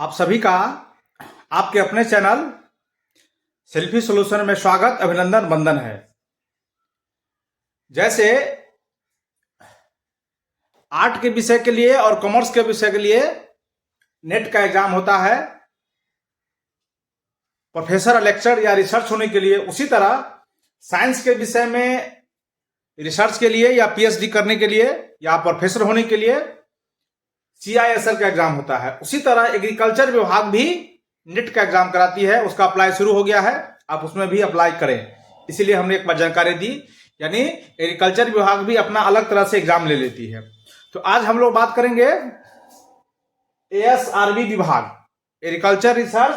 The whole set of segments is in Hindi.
आप सभी का आपके अपने चैनल सेल्फी सॉल्यूशन में स्वागत, अभिनंदन, वंदन है। जैसे आर्ट के विषय के लिए और कॉमर्स के विषय के लिए नेट का एग्जाम होता है प्रोफेसर लेक्चर या रिसर्च होने के लिए, उसी तरह साइंस के विषय में रिसर्च के लिए या पीएचडी करने के लिए या प्रोफेसर होने के लिए CISL का एग्जाम होता है। उसी तरह एग्रीकल्चर विभाग भी नेट का एग्जाम कराती है, उसका अप्लाई शुरू हो गया है, आप उसमें भी अप्लाई करें। इसीलिए हमने एक बार जानकारी दी, यानी एग्रीकल्चर विभाग भी अपना अलग तरह से एग्जाम ले लेती है। तो आज हम लोग बात करेंगे ASRB विभाग, एग्रीकल्चर रिसर्च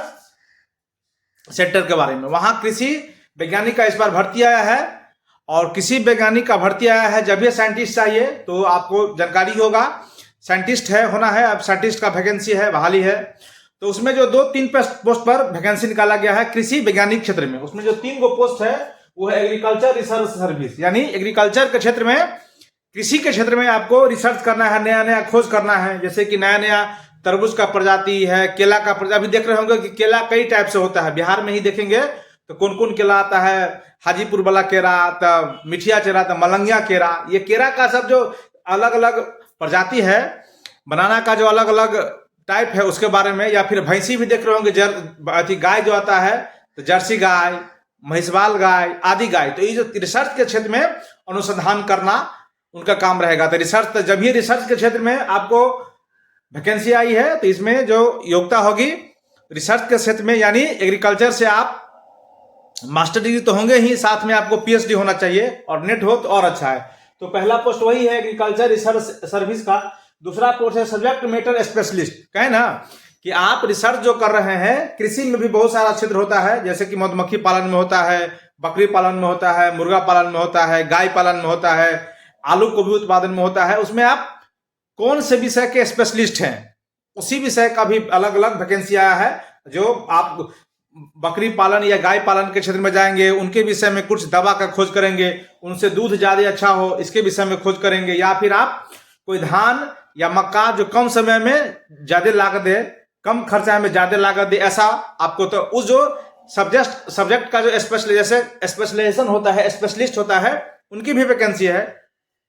सेंटर के बारे में। वहां कृषि वैज्ञानिक का इस बार भर्ती आया है, और किसी वैज्ञानिक का भर्ती आया है जब ये साइंटिस्ट चाहिए तो आपको जानकारी होगा। साइंटिस्ट है होना है, अब साइंटिस्ट का वैकेंसी है, बहाली है। तो उसमें जो 2-3 पोस्ट पर वैकेंसी निकाला गया है कृषि वैज्ञानिक क्षेत्र में, उसमें जो 3 पोस्ट है वो है एग्रीकल्चर रिसर्च सर्विस, यानी एग्रीकल्चर के क्षेत्र में, कृषि के क्षेत्र में आपको रिसर्च करना है, नया नया खोज करना है। जैसे कि नया नया तरबूज का प्रजाति है, केला का प्रजाति, अभी देख रहे होंगे कि केला कई टाइप से होता है। बिहार में ही देखेंगे तो कौन कौन केला आता है, हाजीपुर वाला केरा, तो मिठिया केरा, तो मलंगिया केरा। ये केरा का सब जो अलग अलग प्रजाति है, बनाना का जो अलग अलग टाइप है उसके बारे में। या फिर भैंसी भी देख रहे होंगे, गाय जो आता है तो जर्सी गाय, महिषवाल गाय, आदि गाय। तो ये जो रिसर्च के क्षेत्र में अनुसंधान करना उनका काम रहेगा। तो रिसर्च, तो जब ये रिसर्च के क्षेत्र में आपको वैकेंसी आई है तो इसमें जो योग्यता होगी रिसर्च के क्षेत्र में, यानी एग्रीकल्चर से आप मास्टर डिग्री तो होंगे ही, साथ में आपको पीएचडी होना चाहिए, और नेट हो तो और अच्छा है। तो पहला पोस्ट वही है एग्रीकल्चर रिसर्च सर्विस का। दूसरा पोस्ट है सब्जेक्ट मैटर स्पेशलिस्ट। कहे ना कि आप रिसर्च जो कर रहे हैं, कृषि में भी बहुत सारा क्षेत्र होता है, जैसे कि मधुमक्खी पालन में होता है, बकरी पालन में होता है, मुर्गा पालन में होता है, गाय पालन में होता है, आलू को भी उत्पादन में होता है। उसमें आप कौन से विषय के स्पेशलिस्ट हैं, उसी विषय का भी अलग अलग वैकेंसी आया है। जो आप बकरी पालन या गाय पालन के क्षेत्र में जाएंगे, उनके विषय में कुछ दवा का खोज करेंगे, उनसे दूध ज्यादा अच्छा हो इसके विषय में खोज करेंगे। या फिर आप कोई धान या मक्का जो कम समय में ज्यादा लागत दे, कम खर्चा में ज्यादा लागत दे, ऐसा आपको, तो उस जो सब्जेक्ट का जो स्पेशलाइजेशन होता है, स्पेशलिस्ट होता है, उनकी भी वैकेंसी है।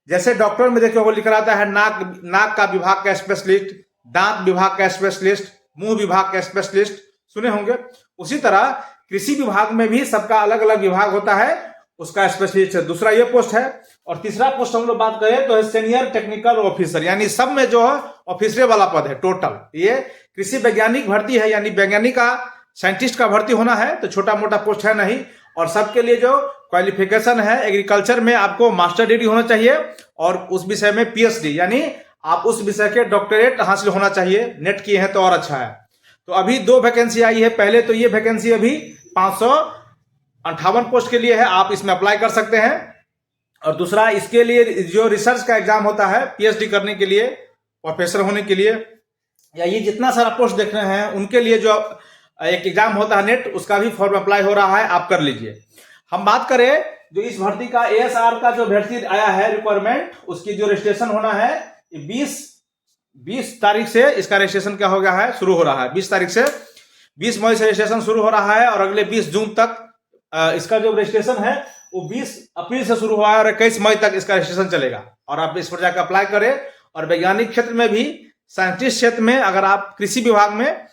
जैसे डॉक्टर में देखिए वो लिखा रहता है नाक का विभाग का स्पेशलिस्ट, दांत विभाग का स्पेशलिस्ट, मुंह विभाग का स्पेशलिस्ट, सुने होंगे। उसी तरह कृषि विभाग में भी सबका अलग अलग विभाग होता है, उसका स्पेशलिस्ट है। दूसरा ये पोस्ट है। और तीसरा पोस्ट हम लोग बात करें तो है सीनियर टेक्निकल ऑफिसर, यानी सब में जो है ऑफिसर वाला पद है टोटल। ये कृषि वैज्ञानिक भर्ती है, यानी वैज्ञानिक का, साइंटिस्ट का भर्ती होना है, तो छोटा मोटा पोस्ट है नहीं। और सबके लिए जो क्वालिफिकेशन है, एग्रीकल्चर में आपको मास्टर डिग्री होना चाहिए, और उस विषय में पीएचडी, यानी आप उस विषय के डॉक्टरेट हासिल होना चाहिए। नेट किए हैं तो और अच्छा है। तो अभी 2 वैकेंसी आई है। पहले तो ये वैकेंसी अभी 558 पोस्ट के लिए है, आप इसमें अप्लाई कर सकते हैं। और दूसरा, इसके लिए जो रिसर्च का एग्जाम होता है पीएचडी करने के लिए, प्रोफेसर होने के लिए, या ये जितना सारा पोस्ट देख रहे हैं उनके लिए जो एक एग्जाम होता है नेट, उसका भी फॉर्म अप्लाई हो रहा है, आप कर लीजिए। हम बात करें जो इस भर्ती का ASR का जो भर्ती आया है रिक्वायरमेंट, उसकी जो रजिस्ट्रेशन होना है 20 तारीख से इसका रजिस्ट्रेशन क्या हो गया है, शुरू हो रहा है। 20 तारीख से 20 मई से रजिस्ट्रेशन शुरू हो रहा है, और अगले 20 जून तक इसका जो रजिस्ट्रेशन है वो 20 अप्रैल से शुरू हुआ है, और 21 मई तक इसका रजिस्ट्रेशन चलेगा। और आप इस पर जाकर अप्लाई करें। और वैज्ञानिक क्षेत्र में भी, साइंटिस्ट क्षेत्र में, अगर आप कृषि विभाग में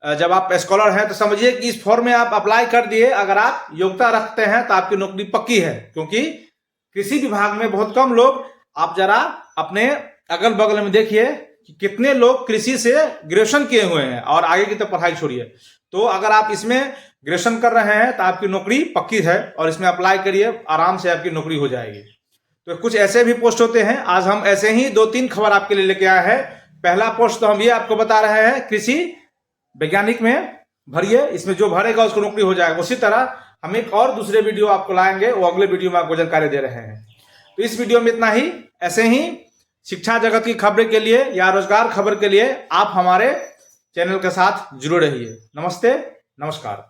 जब आप स्कॉलर हैं तो समझिए कि इस फॉर्म में आप अप्लाई कर दिए, अगर आप योग्यता रखते हैं तो आपकी नौकरी पक्की है। क्योंकि कृषि विभाग में बहुत कम लोग, आप जरा अपने अगल बगल में देखिए कि कितने लोग कृषि से ग्रेजुएशन किए हुए हैं, और आगे की तो पढ़ाई छोड़िए। तो अगर आप इसमें ग्रेजुएशन कर रहे हैं तो आपकी नौकरी पक्की है, और इसमें अप्लाई करिए, आराम से आपकी नौकरी हो जाएगी। तो कुछ ऐसे भी पोस्ट होते हैं। आज हम ऐसे ही 2-3 खबर आपके लिए लेके आए हैं। पहला पोस्ट तो हम ये आपको बता रहे हैं, कृषि वैज्ञानिक में भरिए, इसमें जो भरेगा उसको नौकरी हो जाएगा। उसी तरह हम एक और दूसरे वीडियो आपको लाएंगे, वो अगले वीडियो में आपको जानकारी दे रहे हैं। तो इस वीडियो में इतना ही। ऐसे ही शिक्षा जगत की खबरें के लिए या रोजगार खबर के लिए आप हमारे चैनल के साथ जुड़े रहिए। नमस्ते, नमस्कार।